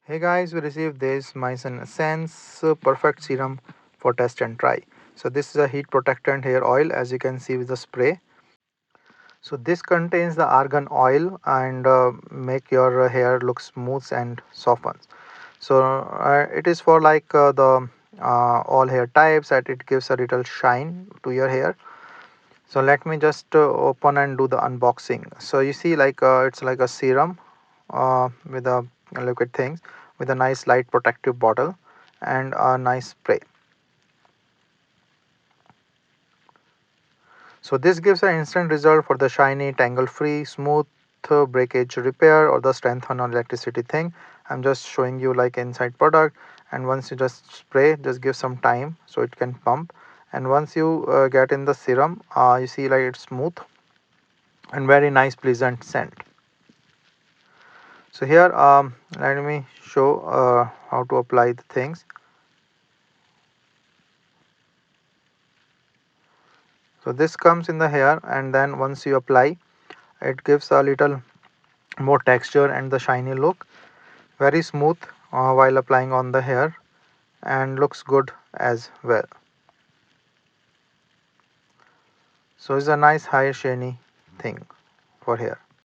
Hey guys, we received this Mise Essence Perfect Serum for test and try. So this is a heat protectant hair oil, as you can see with the spray. So this contains the argan oil and make your hair look smooth and softens. So it is for like the all hair types, that it gives a little shine to your hair. So let me just open and do the unboxing. So you see, like it's like a serum with a liquid things, with a nice light protective bottle and a nice spray. So this gives an instant result for the shiny, tangle free, smooth breakage repair or the strengthen on electricity thing. I'm just showing you like inside product, and once you just spray, just give some time so it can pump. And once you get in the serum, you see like it's smooth and very nice pleasant scent. So here let me show how to apply the things. So this comes in the hair, and then once you apply, it gives a little more texture and the shiny look, very smooth while applying on the hair, and looks good as well. So it's a nice high shiny thing for hair.